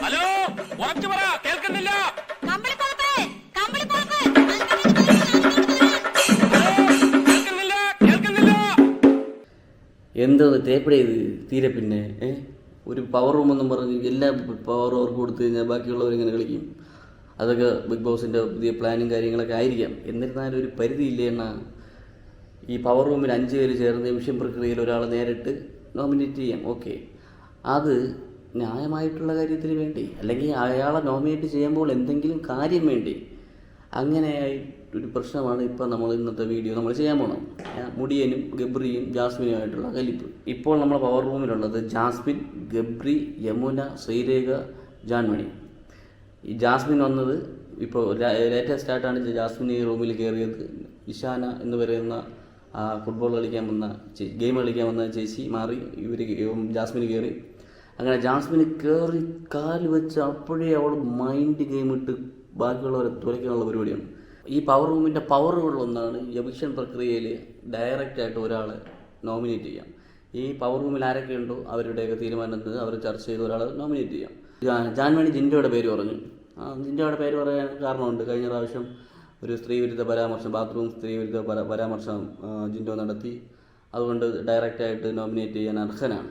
Hello, ഉറച്ചു പറ, കേൾക്കുന്നില്ല. എന്തോ തേപ്പട ഇത് തീരെ പിന്നെ ഒരു പവർ റൂമെന്നും പറഞ്ഞ് എല്ലാ പവറും അവർക്ക് കൊടുത്തു കഴിഞ്ഞാൽ ബാക്കിയുള്ളവരിങ്ങനെ കളിക്കും. അതൊക്കെ ബിഗ് ബോസിൻ്റെ പുതിയ പ്ലാനും കാര്യങ്ങളൊക്കെ ആയിരിക്കാം. എന്നിരുന്നാലും ഒരു പരിധിയില്ലേ എന്നാ. ഈ പവർ റൂമിൽ 5 പേര് ചേർന്ന് നിമിഷം പ്രക്രിയയിൽ ഒരാളെ നേരിട്ട് നോമിനേറ്റ് ചെയ്യാം. ഓക്കെ, അത് ന്യായമായിട്ടുള്ള കാര്യത്തിന് വേണ്ടി, അല്ലെങ്കിൽ അയാളെ നോമിനേറ്റ് ചെയ്യുമ്പോൾ എന്തെങ്കിലും കാര്യം വേണ്ടി, അങ്ങനെയായിട്ടൊരു പ്രശ്നമാണ് ഇപ്പം നമ്മൾ ഇന്നത്തെ വീഡിയോ നമ്മൾ ചെയ്യാൻ പോകണം. മുടിയനും ഗബ്രിയും ജാസ്മിനുമായിട്ടുള്ള കലിപ്പ്. ഇപ്പോൾ നമ്മളെ പവർ റൂമിലുള്ളത് ജാസ്മിൻ, ഗബ്രി, യമുന, ശ്രീരേഖ, ജാൻമണി. ഈ ജാസ്മിൻ വന്നത് ഇപ്പോൾ ലേറ്റസ്റ്റ് ആയിട്ടാണ് ജാസ്മിൻ ഈ റൂമിൽ കയറിയത്. ഇഷാന എന്ന് പറയുന്ന ഫുട്ബോൾ കളിക്കാൻ വന്ന ഗെയിം കളിക്കാൻ വന്ന ചേച്ചി മാറി ജാസ്മിന് കയറി. അങ്ങനെ ജാസ്മിന് കയറി കാല് വെച്ച് അപ്പോഴേ അവൾ മൈൻഡ് ഗെയിം ഇട്ട് ബാക്കിയുള്ളവരെ തുലയ്ക്കാനുള്ള പരിപാടിയാണ്. ഈ പവർ റൂമിൻ്റെ പവറുകളിലൊന്നാണ് എവിക്ഷൻ പ്രക്രിയയിൽ ഡയറക്റ്റായിട്ട് ഒരാളെ നോമിനേറ്റ് ചെയ്യാം. ഈ പവർ റൂമിൽ ആരൊക്കെ ഉണ്ടോ അവരുടെയൊക്കെ തീരുമാനത്തിൽ അവർ ചർച്ച ചെയ്ത് ഒരാളെ നോമിനേറ്റ് ചെയ്യാം. ജാൻമണി ജിൻഡോയുടെ പേര് പറഞ്ഞു. ജിൻഡോയുടെ പേര് പറയാൻ കാരണമുണ്ട്. കഴിഞ്ഞ പ്രാവശ്യം ഒരു സ്ത്രീവിരുദ്ധ പരാമർശം, ബാത്റൂം സ്ത്രീവിരുദ്ധ പരാമർശം ജിൻഡോ നടത്തി. അതുകൊണ്ട് ഡയറക്റ്റായിട്ട് നോമിനേറ്റ് ചെയ്യാൻ അർഹനാണ്.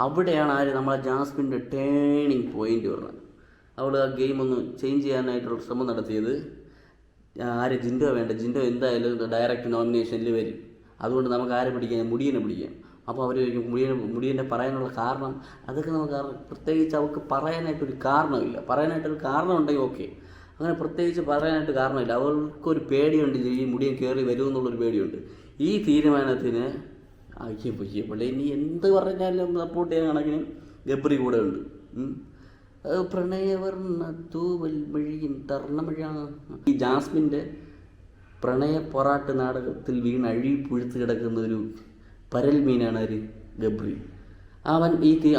അവിടെയാണ് നമ്മളെ ജാസ്മിൻ്റെ ടേണിങ് പോയിൻ്റ് പറഞ്ഞത്. അവൾ ആ ഗെയിം ഒന്ന് ചേഞ്ച് ചെയ്യാനായിട്ടുള്ള ശ്രമം നടത്തിയത്. ജിൻഡോ വേണ്ട, ജിൻഡോ എന്തായാലും ഡയറക്റ്റ് നോമിനേഷനിൽ വരും. അതുകൊണ്ട് നമുക്ക് ആരെ പിടിക്കാം? മുടിയനെ പിടിക്കാം. അപ്പോൾ അവർ മുടിയനെ പറയാനുള്ള കാരണം, അതൊക്കെ നമുക്ക് പ്രത്യേകിച്ച് അവർക്ക് പറയാനായിട്ടൊരു കാരണമില്ല. പറയാനായിട്ടൊരു കാരണം ഉണ്ടെങ്കിൽ ഓക്കെ, അങ്ങനെ പ്രത്യേകിച്ച് പറയാനായിട്ട് കാരണമില്ല. അവർക്കൊരു പേടിയുണ്ട്, ഈ മുടിയൻ കയറി വരുമെന്നുള്ളൊരു പേടിയുണ്ട്. ഈ തീരുമാനത്തിന് പൊയ്യപ്പള്ളി ഇനി എന്ത് പറഞ്ഞാലും സപ്പോർട്ട് ചെയ്യാൻ കണക്കിന് ഗബ്രി കൂടെ ഉണ്ട്. പ്രണയവർണ്ണ തൂവൽ വഴിയും തർണമഴയാണ്. ഈ ജാസ്മിൻ്റെ പ്രണയ പൊറാട്ട് നാടകത്തിൽ വീണ് അഴിപ്പുഴുത്ത് കിടക്കുന്ന ഒരു പരൽ മീനാണ് ഗബ്രി.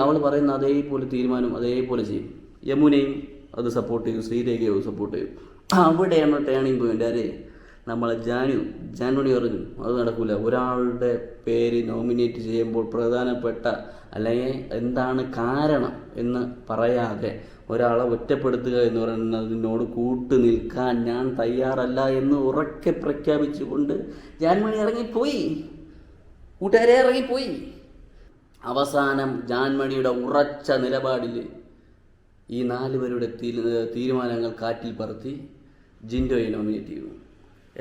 അവൾ പറയുന്ന അതേപോലെ തീരുമാനം അതേപോലെ ചെയ്യും. യമുനയും അത് സപ്പോർട്ട് ചെയ്യും, ശ്രീരേഖയോ സപ്പോർട്ട് ചെയ്യും. അവിടെയാണ് ടേണിംഗ് പോയിൻ്റ്. നമ്മളെ ജാൻമണി പറഞ്ഞു അത് നടക്കില്ല. ഒരാളുടെ പേര് നോമിനേറ്റ് ചെയ്യുമ്പോൾ പ്രധാനപ്പെട്ട അല്ലെങ്കിൽ എന്താണ് കാരണം എന്ന് പറയാതെ ഒരാളെ ഒറ്റപ്പെടുത്തുക എന്ന് പറയുന്നതിനോട് കൂട്ടു നിൽക്കാൻ ഞാൻ തയ്യാറല്ല എന്ന് ഉറക്കെ പ്രഖ്യാപിച്ചുകൊണ്ട് ജാൻമണി ഇറങ്ങിപ്പോയി. കൂട്ടുകാരെ ഇറങ്ങിപ്പോയി. അവസാനം ജാൻമണിയുടെ ഉറച്ച നിലപാടിൽ ഈ 4 പേരുടെ തീരുമാനങ്ങൾ കാറ്റിൽ പറത്തി ജിൻഡോയെ നോമിനേറ്റ് ചെയ്യുന്നു.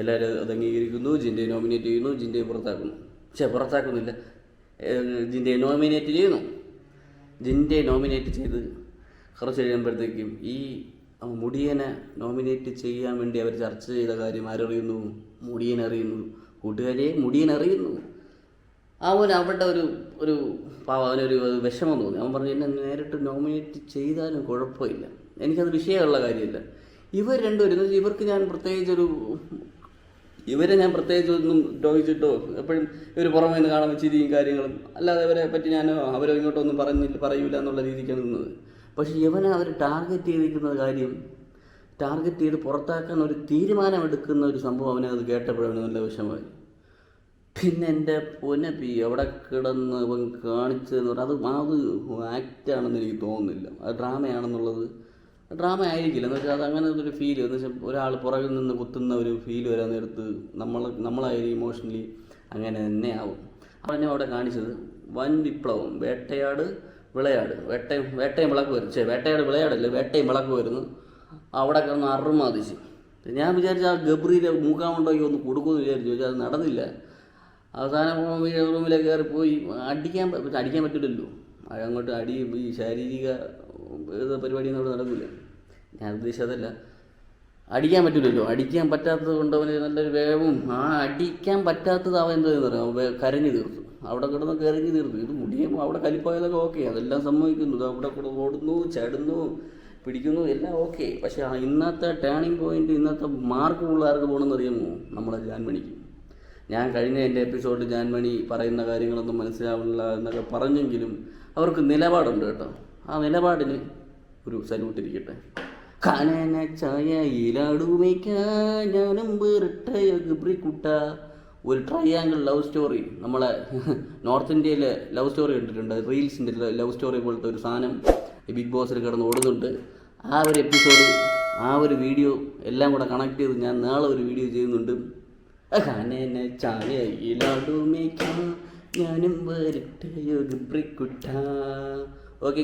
എല്ലാവരും അത് അംഗീകരിക്കുന്നു. ജിൻഡോയെ നോമിനേറ്റ് ചെയ്യുന്നു. ജിൻഡോയെ പുറത്താക്കുന്നില്ല, ജിൻഡോയെ നോമിനേറ്റ് ചെയ്യുന്നു. ജിൻഡോയെ നോമിനേറ്റ് ചെയ്ത് കുറച്ച് കഴിയുമ്പോഴത്തേക്കും ഈ മുടിയനെ നോമിനേറ്റ് ചെയ്യാൻ വേണ്ടി അവർ ചർച്ച ചെയ്ത കാര്യം ആരറിയുന്നു? മുടിയനറിയുന്നു. കൂട്ടുകാരെ, മുടിയനറിയുന്നു. അവൻ അവരുടെ ഒരു അവനൊരു വിഷമം തോന്നി. അവൻ പറഞ്ഞു എന്നെ നേരിട്ട് നോമിനേറ്റ് ചെയ്താലും കുഴപ്പമില്ല, എനിക്കത് വിഷയമുള്ള കാര്യമില്ല. ഇവർ രണ്ടുപേരും ഇവർക്ക് ഞാൻ പ്രത്യേകിച്ചൊന്നും ദ്രോഹിച്ചിട്ടോ എപ്പോഴും ഇവർ പുറമേ നിന്ന് കാണുന്ന ചിരിയും കാര്യങ്ങളും അല്ലാതെ ഇവരെ പറ്റി അവരോ ഇങ്ങോട്ടൊന്നും പറയൂല എന്നുള്ള രീതിക്കാണ് നിന്നത്. പക്ഷേ ഇവനെ അവർ ടാർഗറ്റ് ചെയ്ത് പുറത്താക്കാൻ ഒരു തീരുമാനമെടുക്കുന്ന ഒരു സംഭവം അവനെ അത് കേട്ടപ്പോഴാണ് നല്ല വിഷമമായി. പിന്നെ എൻ്റെ പൊന്നപ്പി അവിടെ കിടന്ന് അവൻ കാണിച്ചതെന്ന് പറഞ്ഞാൽ അത് ആക്റ്റാണെന്ന് എനിക്ക് തോന്നുന്നില്ല. അത് ഡ്രാമയാണെന്നുള്ളത് ഡ്രാമ ആയിരിക്കില്ല. എന്ന് വെച്ചാൽ അത് അങ്ങനെ ഒരു ഫീൽ, എന്ന് വെച്ചാൽ ഒരാൾ പുറകിൽ നിന്ന് കുത്തുന്ന ഒരു ഫീൽ വരാൻ നേരത്ത് നമ്മളായാലും ഇമോഷണലി അങ്ങനെ തന്നെ ആവും. അവനെ അവിടെ കാണിച്ചത് വൻ വിപ്ലവം. വേട്ടയും വിളക്ക് വരുന്നു. വേട്ടയാട് വിളയാടല്ലേ, വേട്ടയും വിളക്ക് വരുന്നു. അവിടെ കിടന്ന് അറുമാതിച്ച്. ഞാൻ വിചാരിച്ച ആ ഗബ്രിയുടെ മൂക്കാമുണ്ടോക്കി ഒന്ന് കൊടുക്കുമെന്ന് വിചാരിച്ചു. അത് നടന്നില്ല. അവസാനം റൂമിലേക്ക് കയറിപ്പോയി. അടിക്കാൻ പറ്റില്ലല്ലോ. അങ്ങോട്ട് ഈ ശാരീരിക പരിപാടിയൊന്നും അവിടെ നടക്കില്ല. ഞാൻ ഉദ്ദേശിച്ചതല്ല, അടിക്കാൻ പറ്റില്ലല്ലോ. അടിക്കാൻ പറ്റാത്തത് കൊണ്ട് അവന് നല്ലൊരു വേഗവും അടിക്കാൻ പറ്റാത്തത് അവൻ എന്താണെന്ന് പറയാം, കരഞ്ഞു തീർത്തു. അവിടെ കിടന്ന് കരഞ്ഞു തീർത്തു. ഇത് മുടിയും അവിടെ കലിപ്പായതൊക്കെ ഓക്കെ, അതെല്ലാം സംഭവിക്കുന്നു. ഇത് അവിടെ കൂടെ ഓടുന്നു, ചാടുന്നു, പിടിക്കുന്നു, എല്ലാം ഓക്കെ. പക്ഷേ ഇന്നത്തെ ടേണിംഗ് പോയിന്റ്, ഇന്നത്തെ മാർക്ക് പിള്ളേർക്ക് പോകണമെന്ന് അറിയാമോ? നമ്മളെ ജാൻമണിക്ക്. ഞാൻ കഴിഞ്ഞ എൻ്റെ എപ്പിസോഡിൽ ജാൻമണി പറയുന്ന കാര്യങ്ങളൊന്നും മനസ്സിലാവില്ല എന്നൊക്കെ പറഞ്ഞെങ്കിലും അവർക്ക് നിലപാടുണ്ട് കേട്ടോ. ആ നിലപാടിന് ഒരു സല്യൂട്ട് ഇരിക്കട്ടെ. കനന ചായയിലാടുമേക്കാൻ ഞാനും വേറിട്ട ഗബ്രിക്കുട്ട ഒരു ട്രയാങ്കിൾ ലവ് സ്റ്റോറി, നമ്മളെ നോർത്ത് ഇന്ത്യയിലെ ലവ് സ്റ്റോറി കണ്ടിട്ടുണ്ട്, റീൽസിൻ്റെ ലവ് സ്റ്റോറി പോലത്തെ ഒരു സാധനം ഈ ബിഗ് ബോസിൽ കിടന്ന് ഓടുന്നുണ്ട്. ആ ഒരു എപ്പിസോഡ്, ആ ഒരു വീഡിയോ എല്ലാം കൂടെ കണക്ട് ചെയ്ത് ഞാൻ നാളെ ഒരു വീഡിയോ ചെയ്യുന്നുണ്ട്. ഖാനെ ചായയിലാടുമേക്കാം ഞാനും വരട്ടെ യോഗ ബ്രിക്കുട്ട.